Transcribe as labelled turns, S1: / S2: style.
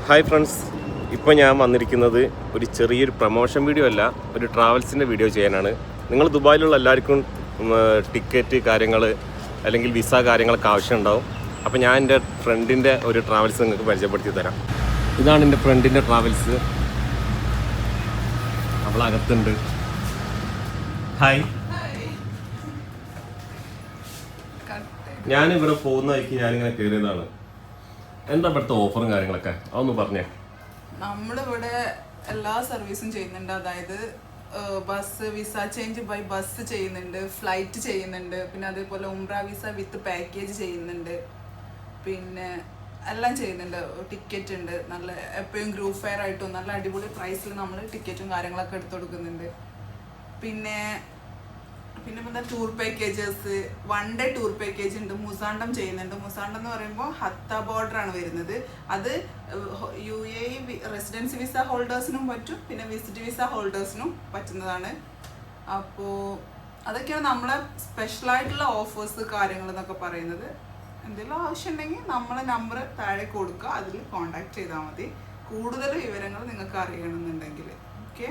S1: Hi friends, ഇപ്പോൾ ഞാൻ വന്നിരിക്കുന്നത് ഒരു ചെറിയൊരു പ്രൊമോഷൻ വീഡിയോ അല്ല, ഒരു ട്രാവൽസിൻ്റെ വീഡിയോ ചെയ്യാനാണ്. നിങ്ങൾ ദുബായിലുള്ള എല്ലാവർക്കും ടിക്കറ്റ് കാര്യങ്ങൾ അല്ലെങ്കിൽ വിസ കാര്യങ്ങളൊക്കെ ആവശ്യമുണ്ടാവും. അപ്പോൾ ഞാൻ എൻ്റെ ഫ്രണ്ടിൻ്റെ ഒരു ട്രാവൽസ് നിങ്ങൾക്ക് പരിചയപ്പെടുത്തി തരാം. ഇതാണ് എൻ്റെ ഫ്രണ്ടിൻ്റെ ട്രാവൽസ്. അവളകത്തുണ്ട്. ഹായ്. ഞാനിവിടെ പോകുന്ന വഴിക്ക് ഞാനിങ്ങനെ കയറിയതാണ്. എന്താ ഇവിടുത്തെ ഓഫറും കാര്യങ്ങളൊക്കെ അതൊന്ന് പറഞ്ഞേ.
S2: നമ്മളിവിടെ എല്ലാ സർവീസും ചെയ്യുന്നുണ്ട്. അതായത് bus visa change by bus ചെയ്യുന്നുണ്ട്, ഫ്ലൈറ്റ് ചെയ്യുന്നുണ്ട്, പിന്നെ അതേപോലെ ഉംറ വിസ വിത്ത് പാക്കേജ് ചെയ്യുന്നുണ്ട്, പിന്നെ എല്ലാം ചെയ്യുന്നുണ്ട്. ടിക്കറ്റ് ഉണ്ട്, നല്ല എപ്പോഴും ഗ്രൂപ്പ് ഫെയർ ആയിട്ടും നല്ല അടിപൊളി പ്രൈസിൽ നമ്മൾ ടിക്കറ്റും കാര്യങ്ങളൊക്കെ എടുത്തു കൊടുക്കുന്നുണ്ട്. പിന്നെ എന്താ tour packages, 1 day tour package ഉണ്ട്. മുസാണ്ടം ചെയ്യുന്നുണ്ട്. മുസാണ്ടം എന്ന് പറയുമ്പോൾ ഹത്ത ബോർഡർ ആണ് വരുന്നത്. അത് UAE റെസിഡൻസി വിസ ഹോൾഡേഴ്സിനും പറ്റും, പിന്നെ വിസിറ്റ് വിസ ഹോൾഡേഴ്സിനും പറ്റുന്നതാണ്. അപ്പോൾ അതൊക്കെയാണ് നമ്മളെ സ്പെഷ്യലായിട്ടുള്ള ഓഫേഴ്സ് കാര്യങ്ങൾ എന്നൊക്കെ പറയുന്നത്. എന്തെങ്കിലും ആവശ്യമുണ്ടെങ്കിൽ നമ്മളെ നമ്പർ താഴെ കൊടുക്കുക, അതിൽ കോൺടാക്ട് ചെയ്താൽ മതി. കൂടുതൽ വിവരങ്ങൾ നിങ്ങൾക്ക് അറിയണമെന്നുണ്ടെങ്കിൽ. ഓക്കെ.